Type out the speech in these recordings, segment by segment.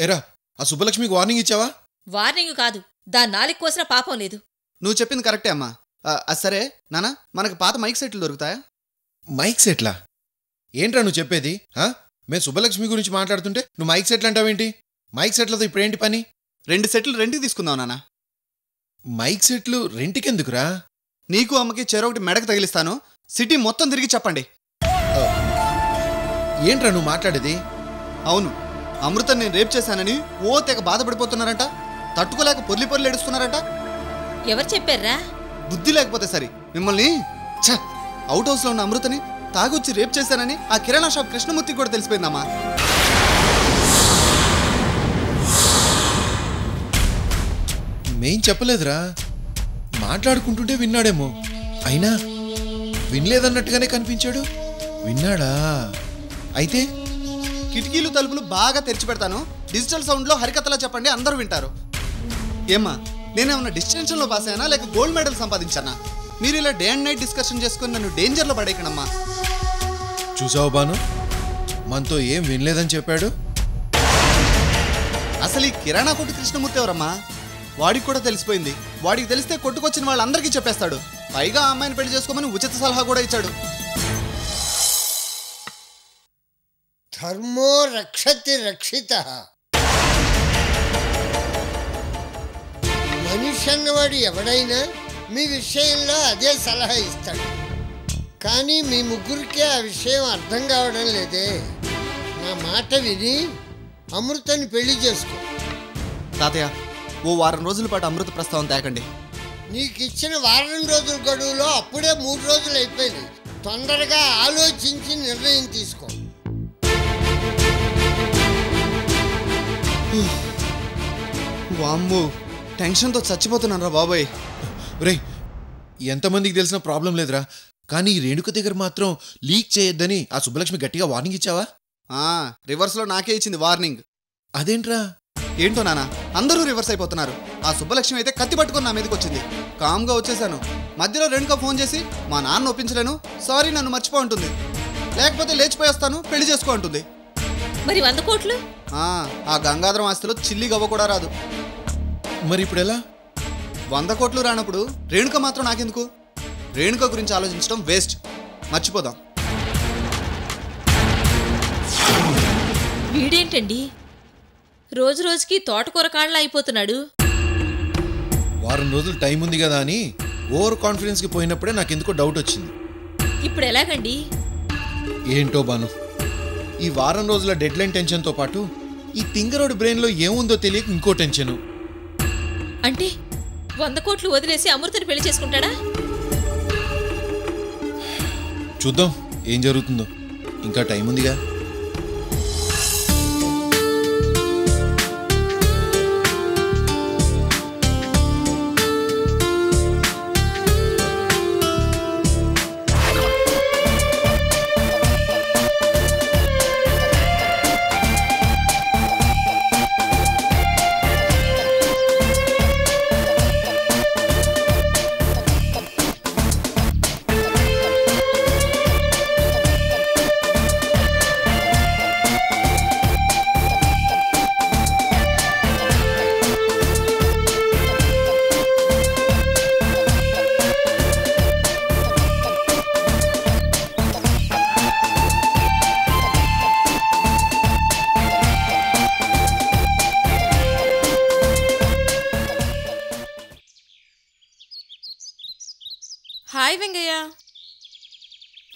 ఎరా ఆ సుబ్బలక్ష్మికి వార్నింగ్ ఇచ్చావా? వార్నింగ్ కాదు, దాని నాలికి కోసిన పాపం లేదు. నువ్వు చెప్పింది కరెక్టే అమ్మా. సరే నానా, మనకు పాత మైక్ సెట్లు దొరుకుతాయా? మైక్ సెట్లా? ఏంట్రా నువ్వు చెప్పేది? మేము సుబ్బలక్ష్మి గురించి మాట్లాడుతుంటే నువ్వు మైక్ సెట్లు అంటావేంటి? మైక్ సెట్లతో ఇప్పుడేంటి పని? 2 సెట్లు రెంట్కి తీసుకుందాం నాన్న. మైక్ సెట్లు రెంట్కెందుకురా? నీకు అమ్మకి చెరొకటి మెడకు తగిలిస్తాను, సిటీ మొత్తం తిరిగి చెప్పండి. ఏంట్రా నువ్వు మాట్లాడేది? అవును, అమృతం నేను రేప్ చేశానని తెగ బాధపడిపోతున్నారంట, తట్టుకోలేక పొర్లి ఏడుస్తున్నారంట. ఎవరు చెప్పారా? బుద్ధి లేకపోతే సరే మిమ్మల్ని. అవుట్ హౌస్ లో ఉన్న అమృతని తాగొచ్చి రేప్ చేశానని ఆ కిరాణా షాప్ కృష్ణమూర్తికి కూడా తెలిసిపోయిందమ్మా. మేం చెప్పలేదురా, మాట్లాడుకుంటుంటే విన్నాడేమో. అయినా వినలేదన్నట్టుగానే కనిపించాడు. విన్నాడా? అయితే కిటికీలు తలుపులు బాగా తెరిచి పెడతాను, డిజిటల్ సౌండ్లో హరికథలా చెప్పండి, అందరూ వింటారు. ఏమ్మా, నేనేమన్నా డిస్టింక్షన్లో పాస్ అయ్యానా లేక గోల్డ్ మెడల్ సంపాదించానా? మీరు ఇలా డే అండ్ నైట్ డిస్కషన్ చేసుకుని నన్ను డేంజర్లో పడేయకనమ్మా. చూసావు బాను, మనతో ఏం వినలేదని చెప్పాడు. అసలు ఈ కిరాణా కొట్టు కృష్ణమూర్తి ఎవరమ్మా? వాడికి కూడా తెలిసిపోయింది. వాడికి తెలిస్తే కొట్టుకొచ్చిన వాళ్ళందరికీ చెప్పేస్తాడు. పైగా ఆ అమ్మాయిని పెళ్లి చేసుకోమని ఉచిత సలహా కూడా ఇచ్చాడు. ధర్మో రక్షతి రక్షితః. మనిషి అన్నవాడు ఎవడైనా మీ విషయంలో అదే సలహా ఇస్తాడు. కానీ మీ ముగ్గురికే ఆ విషయం అర్థం కావడం లేదే. నా మాట విని అమృతని పెళ్లి చేసుకో. తాతయ్య, ఓ వారం రోజుల పాటు అమృత ప్రస్తావన తేకండి. నీకు ఇచ్చిన వారం రోజుల గడువులో అప్పుడే 3 రోజులు అయిపోయింది. తొందరగా ఆలోచించి నిర్ణయం తీసుకో. వామ్మో, టెన్షన్తో చచ్చిపోతున్నాను రా బాబోయ్. రే, ఎంతమందికి తెలిసిన ప్రాబ్లం లేదురా, కానీ ఈ రేణుక దగ్గర మాత్రం లీక్ చేయొద్దని ఆ సుబ్బలక్ష్మి గట్టిగా వార్నింగ్ ఇచ్చావా? రివర్స్లో నాకే ఇచ్చింది వార్నింగ్. అదేంట్రా? ఏంటో నాన్న, అందరూ రివర్స్ అయిపోతున్నారు. ఆ సుబ్బలక్ష్మి అయితే కత్తి పట్టుకొని నా మీదకి వచ్చింది. కామ్గా వచ్చేసాను. మధ్యలో రేణుక ఫోన్ చేసి మా నాన్న ఒప్పించలేను, సారీ నన్ను మర్చిపో అంటుంది. లేకపోతే లేచిపోయేస్తాను, పెళ్లి చేసుకో అంటుంది. మరి 100 కోట్లు? ఆ గంగాధరం ఆస్తిలో చిల్లి గవ్వ కూడా రాదు. మరి ఇప్పుడు ఎలా? 100 కోట్లు రానప్పుడు రేణుక మాత్రం నాకెందుకు? రేణుక గురించి ఆలోచించడం వేస్ట్, మర్చిపోదాం. వీడేంటండి రోజు రోజుకి తోటకూర కాళ్ళ అయిపోతున్నాడు? వారం రోజులు టైం ఉంది కదా అని ఓవర్ కాన్ఫిడెన్స్కి పోయినప్పుడే నాకెందుకో డౌట్ వచ్చింది. ఇప్పుడు ఎలాగండి? ఏంటో బాను, ఈ వారం రోజుల డెడ్లైన్ టెన్షన్తో పాటు ఈ తింగరోడి బ్రెయిన్లో ఏముందో తెలియక ఇంకో టెన్షను. అంటే 100 కోట్లు వదిలేసి అమృతని పెళ్లి చేసుకుంటాడా? చూద్దాం ఏం జరుగుతుందో, ఇంకా టైం ఉందిగా. హాయ్ వెంగయ్య.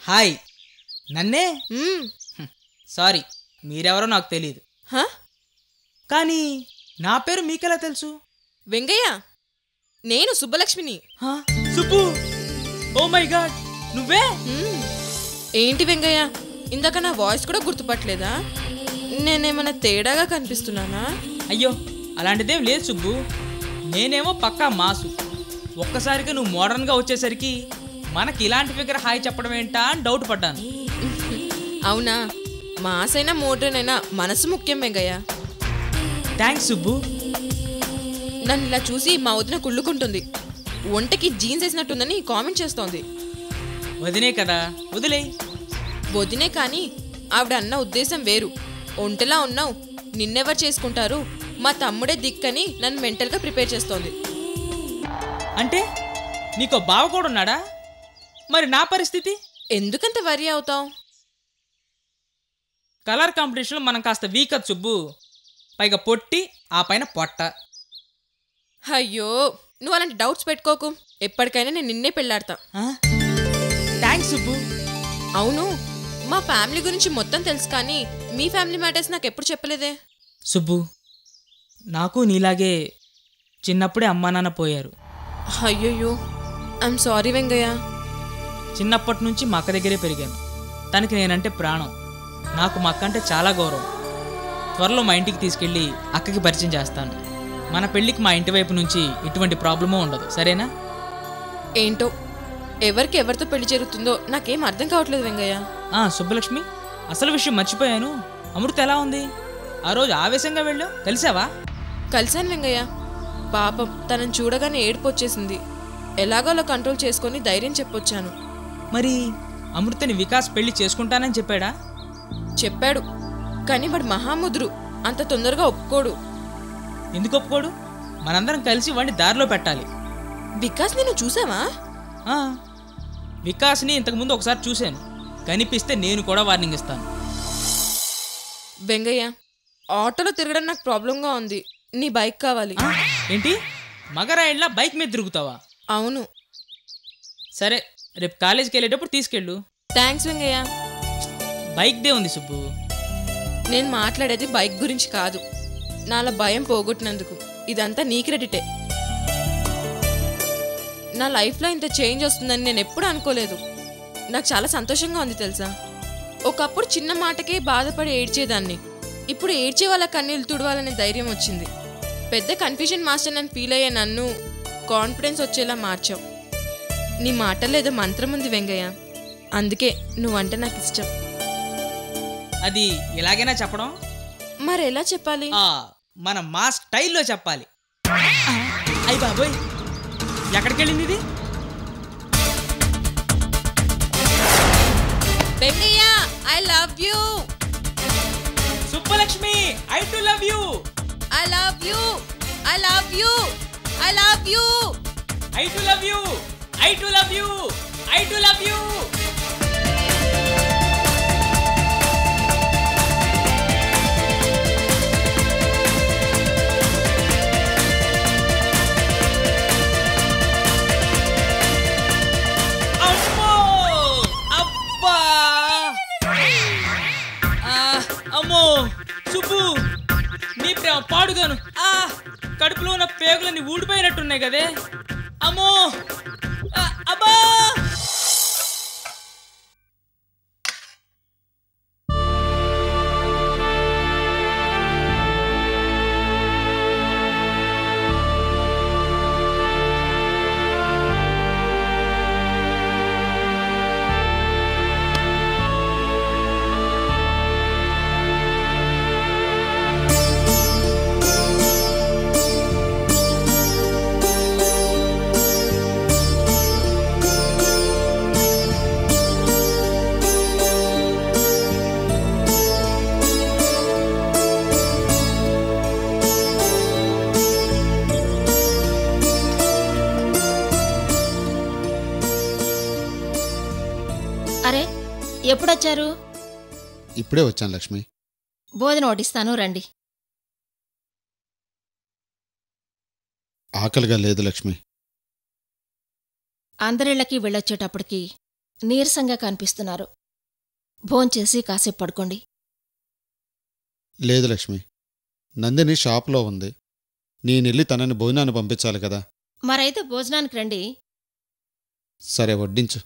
హాయ్. నన్నే? సారీ, మీరెవరో నాకు తెలియదు. కానీ నా పేరు మీకెలా తెలుసు? వెంగయ్య, నేను సుబ్బలక్ష్మిని. సుబ్బు, ఓ మై గాడ్, నువ్వే? ఏంటి వెంగయ్య, ఇందాక నా వాయిస్ కూడా గుర్తుపట్టలేదా? నేనేమన్నా తేడాగా కనిపిస్తున్నానా? అయ్యో, అలాంటిదేం లేదు సుబ్బు. నేనేమో పక్కా మాసు. ఒక్కసారిగా నువ్వు మోడర్న్గా వచ్చేసరికి మనకి ఇలాంటి ఫిగర్ హాయ్ చెప్పడం ఏంటా అని డౌట్ పడ్డాను. అవునా? మాసైనా మోడర్న్ అయినా మనసు ముఖ్యం వెంగయ్య. థ్యాంక్స్ సుబ్బు. నన్ను ఇలా చూసి మా వదిన కుళ్ళుకుంటుంది. ఒంటకి జీన్స్ వేసినట్టుందని కామెంట్ చేస్తోంది. వదినే కదా, వదిలే. వదినే కానీ ఆవిడ అన్న ఉద్దేశం వేరు. ఒంటలా ఉన్నావు, నిన్నెవరు చేసుకుంటారు, మా తమ్ముడే దిక్కని నన్ను మెంటల్గా ప్రిపేర్ చేస్తోంది. అంటే నీకో బావ కూడా ఉన్నాడా? మరి నా పరిస్థితి? ఎందుకంత వరి అవుతావు? కలర్ కాంపిటీషన్లో మనం కాస్త వీక్ అది సుబ్బు. పైగా పొట్టి, ఆ పైన పొట్ట. అయ్యో, నువ్వు అలాంటి డౌట్స్ పెట్టుకోకు. ఎప్పటికైనా నేను నిన్నే పెళ్ళాడతా. థ్యాంక్స్ సుబ్బు. అవును, మా ఫ్యామిలీ గురించి మొత్తం తెలుసు, కానీ మీ ఫ్యామిలీ మ్యాటర్స్ నాకు ఎప్పుడు చెప్పలేదే. సుబ్బు, నాకు నీలాగే చిన్నప్పుడే అమ్మా నాన్న పోయారు. అయ్యయ్యో, ఐఎమ్ సారీ వెంగయ్య. చిన్నప్పటి నుంచి మా అక్క దగ్గరే పెరిగాను. తనకి నేనంటే ప్రాణం. నాకు మా అక్క అంటే చాలా గౌరవం. త్వరలో మా ఇంటికి తీసుకెళ్ళి అక్కకి పరిచయం చేస్తాను. మన పెళ్ళికి మా ఇంటి వైపు నుంచి ఎటువంటి ప్రాబ్లమూ ఉండదు, సరేనా? ఏంటో, ఎవరికి ఎవరితో పెళ్లి జరుగుతుందో నాకేం అర్థం కావట్లేదు వెంగయ్య. సుబ్బలక్ష్మి, అసలు విషయం మర్చిపోయాను. అమృత ఎలా ఉంది? ఆ రోజు ఆవేశంగా వెళ్ళావు, కలిసావా? కలిశాను వెంగయ్య. పాపం, తనని చూడగానే ఏడుపు వచ్చేసింది. ఎలాగోలా కంట్రోల్ చేసుకొని ధైర్యం చెప్పొచ్చాను. మరి అమృతని వికాస్ పెళ్లి చేసుకుంటానని చెప్పాడా? చెప్పాడు, కానీ వాడు మహాముద్రు, అంత తొందరగా ఒప్పుకోడు. ఎందుకు ఒప్పుకోడు? మనందరం కలిసి వాడిని దారిలో పెట్టాలి. వికాస్ నేను చూసావా? వికాస్ని ఇంతకుముందు ఒకసారి చూశాను. కనిపిస్తే నేను కూడా వార్నింగ్ ఇస్తాను. వెంగయ్య, ఆటోలో తిరగడం నాకు ప్రాబ్లంగా ఉంది. నీ బైక్ కావాలి. ఏంటి, మగరాయిడ్లా బైక్ మీద తిరుగుతావా? అవును. సరే, రేపు కాలేజీకి వెళ్ళేటప్పుడు తీసుకెళ్ళు. థ్యాంక్స్ వెంగయ్య. బైక్దే ఉంది సుబ్బు. నేను మాట్లాడేది బైక్ గురించి కాదు, నాలా భయం పోగొట్టినందుకు. ఇదంతా నీ క్రెడిటే. నా లైఫ్లో ఇంత చేంజ్ వస్తుందని నేను ఎప్పుడు అనుకోలేదు. నాకు చాలా సంతోషంగా ఉంది తెలుసా. ఒకప్పుడు చిన్న మాటకే బాధపడి ఏడ్చేదాన్ని. ఇప్పుడు ఏడ్చే వాళ్ళ కన్నీళ్ళు తుడవాలనే ధైర్యం వచ్చింది. పెద్ద కన్ఫ్యూజన్ మాస్టర్ అని ఫీల్ అయ్యే నన్ను కాన్ఫిడెన్స్ వచ్చేలా మార్చావు. నీ మాటల్లో ఏదో మంత్రం ఉంది వెంగయ్య, అందుకే నువ్వంటే నాకు ఇష్టం. అది ఎలాగైనా చెప్పడం? మరి ఎలా చెప్పాలి? మన మా స్టైల్లో చెప్పాలి. అయ్య బాబోయ్, ఎక్కడికి వెళ్ళింది ఇది? Vengayya, I love you. Subbalakshmi, I too love you. I love you. I love you. I love you. I to love you. I to love you. I to love you. అమ్మో, అబ్బా, అమ్మో సుబ్బు, నీ ప్రేమ పాడుగాను. కడుపులో ఉన్న పేగులన్నీ ఊడిపోయినట్టున్నాయి కదే. అమ్మో, అబ్బా. అరే, ఎప్పుడొచ్చారు? ఇప్పుడే వచ్చాను లక్ష్మి. భోజనం వడ్డిస్తాను, రండి. ఆకలిగా లేదు లక్ష్మి. అందరిళ్ళకి వెళ్ళొచ్చేటప్పటికి నీరసంగా కనిపిస్తున్నారు. భోంచేసి కాసేపు పడుకోండి. లేదు లక్ష్మి, నందిని షాప్లో ఉంది. నేనెళ్ళి తనని భోజనాన్ని పంపించాలి కదా. మరైతే భోజనానికి రండి. సరే, వడ్డించు.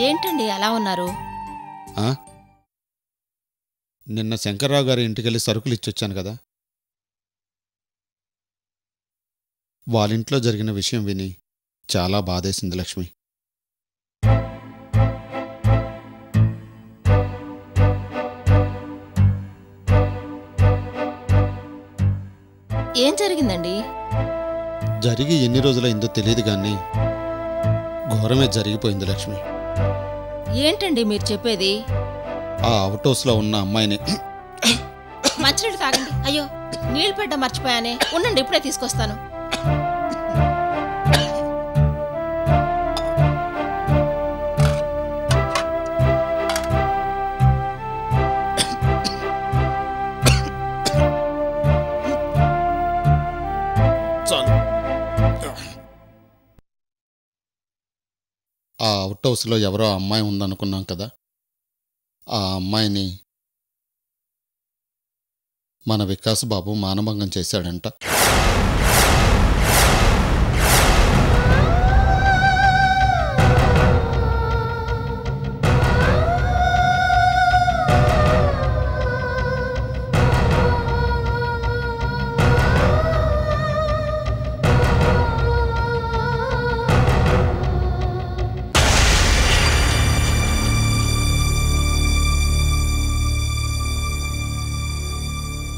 ఏంటండి అలా ఉన్నారు? ఆ? నిన్న శంకర్రావు గారి ఇంటికెళ్ళి సరుకులు ఇచ్చొచ్చాను కదా, వాళ్ళింట్లో జరిగిన విషయం విని చాలా బాధేసింది లక్ష్మి. ఏం జరిగిందండి? జరిగి ఎన్ని రోజులైందో తెలియదు కానీ ఘోరమే జరిగిపోయింది లక్ష్మి. ఏంటండి మీరు చెప్పేది? ఆ అవుట్ హౌస్లో ఉన్న అమ్మాయిని మంచినీళ్ళు తాగండి. అయ్యో, నీళ్ళు పెట్ట మర్చిపోయానే. ఉండండి, ఇప్పుడే తీసుకొస్తాను. ఆ అవుట్ హౌస్లో ఎవరో అమ్మాయి ఉందనుకున్నాం కదా, ఆ అమ్మాయిని మన వికాస్ బాబు మానభంగం చేశాడంట.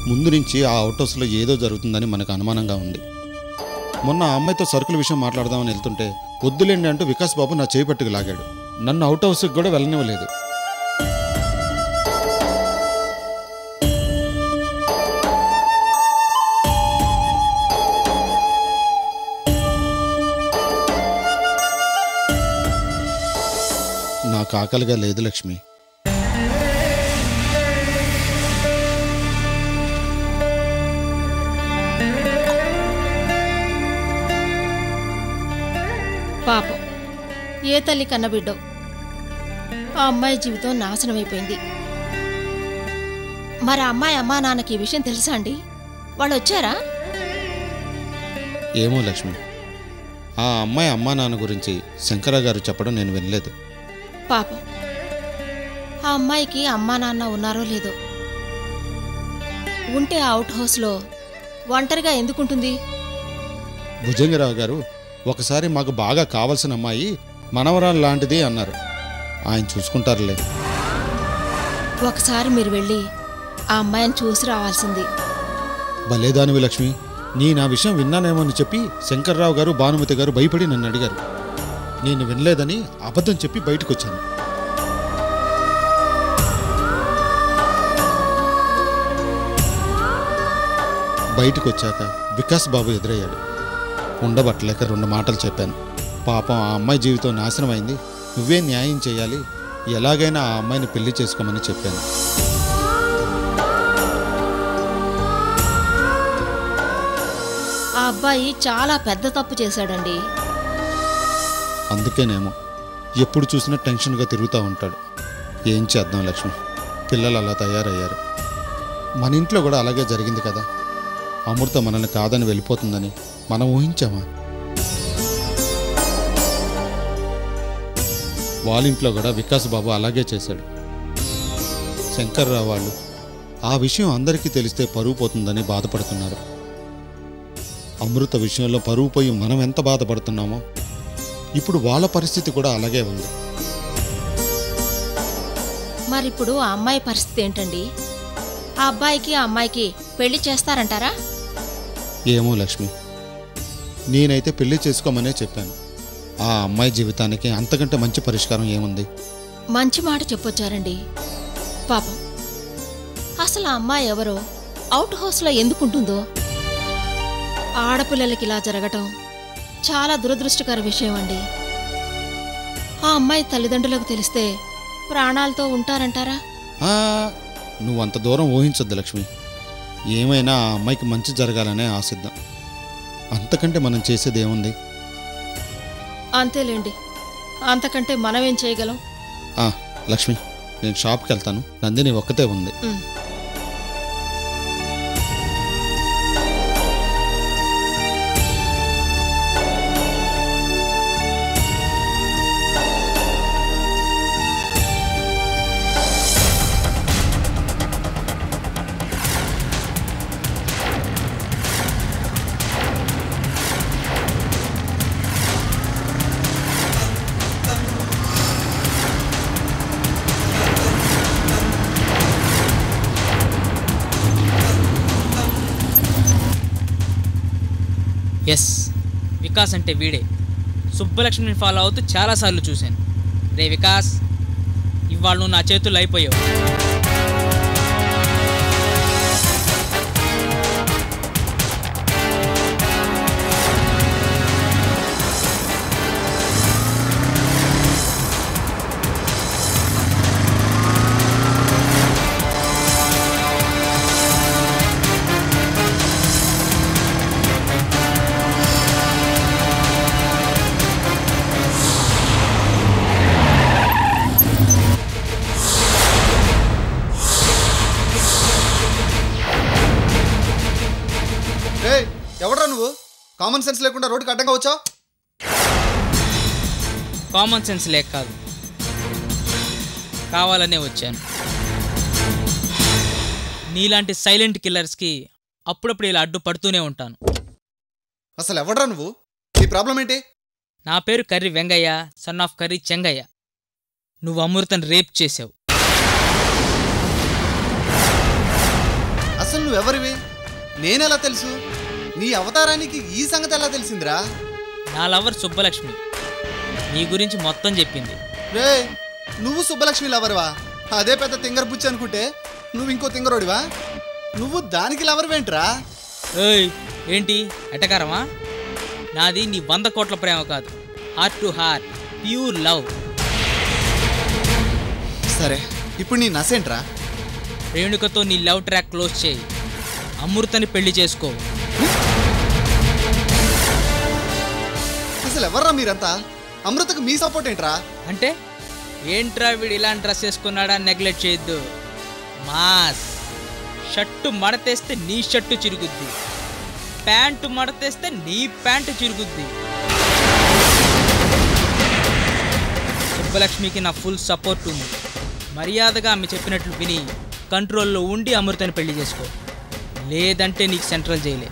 ముందు నుంచి ఆ అవుట్ హౌస్లో ఏదో జరుగుతుందని మనకు అనుమానంగా ఉంది. మొన్న ఆ అమ్మాయితో సరుకుల విషయం మాట్లాడదామని వెళ్తుంటే వద్దులేండి అంటూ వికాస్ బాబు నా చేయి పట్టుకు లాగాడు. నన్ను అవుట్ హౌస్కి కూడా వెళ్ళనివ్వలేదు. నాకు ఆకలిగా లేదు లక్ష్మి. పాపం, ఏ తల్లి కన్నబిడ్డో, ఆ అమ్మాయి జీవితం నాశనమైపోయింది. మరి ఆ అమ్మాయి అమ్మా నాన్నకి ఈ విషయం తెలుసా అండి? వాళ్ళు వచ్చారా? ఏమో లక్ష్మి, ఆ అమ్మాయి అమ్మా నాన్న గురించి శంకరరావు గారు చెప్పడం నేను వినలేదు. పాపం, ఆ అమ్మాయికి అమ్మా నాన్న ఉన్నారో లేదో. ఉంటే ఆ అవుట్ హౌస్లో ఒంటరిగా ఎందుకుంటుంది? భుజంగరావు గారు ఒకసారి మాకు బాగా కావలసిన అమ్మాయి మనవరాలు లాంటిది అన్నారు. ఆయన చూసుకుంటారులే. ఒకసారి మీరు వెళ్ళి ఆ అమ్మాయిని చూసి రావాల్సింది. భలేదానివి లక్ష్మి, నా విషయం విన్నానేమని చెప్పి శంకర్రావు గారు భానుమతి గారు భయపడి నన్ను అడిగారు. నేను వినలేదని అబద్ధం చెప్పి బయటకు వచ్చాను. బయటకు వచ్చాక వికాస్ బాబు ఎదురయ్యాడు. ఉండబట్టలేక 2 మాటలు చెప్పాను. పాపం ఆ అమ్మాయి జీవితం నాశనం అయింది, నువ్వే న్యాయం చేయాలి, ఎలాగైనా ఆ అమ్మాయిని పెళ్లి చేసుకోమని చెప్పాను. ఆ అబ్బాయి చాలా పెద్ద తప్పు చేశాడండి. అందుకేనేమో ఎప్పుడు చూసినా టెన్షన్గా తిరుగుతూ ఉంటాడు. ఏం చేద్దాం లక్ష్మి, పిల్లలు అలా తయారయ్యారు. మన ఇంట్లో కూడా అలాగే జరిగింది కదా. అమృత మనల్ని కాదని వెళ్ళిపోతుందని మనం ఊహించామా? వాళ్ళింట్లో కూడా వికాస్ బాబు అలాగే చేశాడు. శంకర్రావు వాళ్ళు ఆ విషయం అందరికీ తెలిస్తే పరువు పోతుందని బాధపడుతున్నారు. అమృత విషయంలో పరువు పోయి మనం ఎంత బాధపడుతున్నామో ఇప్పుడు వాళ్ళ పరిస్థితి కూడా అలాగే ఉంది. మరిప్పుడు ఆ అమ్మాయి పరిస్థితి ఏంటండి? ఆ అబ్బాయికి ఆ అమ్మాయికి పెళ్లి చేస్తారంటారా? ఏమో లక్ష్మి, నేనైతే పెళ్లి చేసుకోమనే చెప్పాను. ఆ అమ్మాయి జీవితానికి అంతకంటే మంచి పరిష్కారం ఏముంది? మంచి మాట చెప్పొచ్చారండి. పాపం, అసలు ఆ అమ్మాయి ఎవరో, అవుట్ హౌస్లో ఎందుకుంటుందో? ఆడపిల్లలకి ఇలా జరగటం చాలా దురదృష్టకర విషయం అండి. ఆ అమ్మాయి తల్లిదండ్రులకు తెలిస్తే ప్రాణాలతో ఉంటారంటారా? నువ్వంత దూరం ఊహించొద్దు లక్ష్మి. ఏమైనా ఆ అమ్మాయికి మంచి జరగాలనే ఆశిద్దాం. అంతకంటే మనం చేసేది ఏముంది? అంతేలేండి, అంతకంటే మనమేం చేయగలం? లక్ష్మి, నేను షాప్కి వెళ్తాను. నందిని ఒక్కతే ఉంది. ఎస్, వికాస్ అంటే వీడే. సుబ్బలక్ష్మిని ఫాలో అవుతూ చాలాసార్లు చూశాను. రే వికాస్, ఇవాళ నువ్వు నా చేతుల్లో అయిపోయావు. ఎవడ్రా నువ్వు? కామన్ సెన్స్ లేకుండా రోడ్డుకి అడ్డంగా వచ్చావు. కామన్ సెన్స్ లేక కాదు, కావాలనే వచ్చాను. నీలాంటి సైలెంట్ కిల్లర్స్కి అప్పుడప్పుడు ఇలా అడ్డు పడుతూనే ఉంటాను. అసలు ఎవడ్రా నువ్వు? నీ ప్రాబ్లం ఏంటి? నా పేరు కర్రి వెంగయ్య, సన్ ఆఫ్ కర్రి చెంగయ్య. నువ్వు అమృతను రేప్ చేసావు. అసలు నువ్వెవరివి? నేనెలా తెలుసు? నీ అవతారానికి ఈ సంగతి ఎలా తెలిసిందిరా? నా లవర్ సుబ్బలక్ష్మి నీ గురించి మొత్తం చెప్పింది. రే, నువ్వు సుబ్బలక్ష్మి లవర్వా? అదే పెద్ద తింగర్ బుచ్చి అనుకుంటే నువ్వు ఇంకో తింగరోడివా? నువ్వు దానికి లవర్వేంట్రా? ఏయ్, ఏంటి ఎటకారమా? నాది నీ 100 కోట్ల ప్రేమ కాదు, heart to heart, pure love. సరే, ఇప్పుడు నీ నసేంట్రా? రేణుకతో నీ లవ్ ట్రాక్ క్లోజ్ చేయి, అమృతని పెళ్లి చేసుకో. అసలు ఎవర్రా మీరంతా? అమృతకు మీ సపోర్ట్ ఏంట్రా? అంటే ఏంట్రా వీడు ఇలాంటి డ్రెస్ వేసుకున్నాడా నెగ్లెక్ట్ చేయొద్దు. మాస్ షర్టు మడతేస్తే నీ షర్టు చిరుగుద్ది, ప్యాంటు మడతేస్తే నీ ప్యాంటు చిరుగుద్ది. సుబ్బలక్ష్మికి నా ఫుల్ సపోర్ట్ ఉంది. మర్యాదగా ఆమె చెప్పినట్లు విని కంట్రోల్లో ఉండి అమృతని పెళ్లి చేసుకో, లేదంటే నీకు సెంట్రల్ జైలే.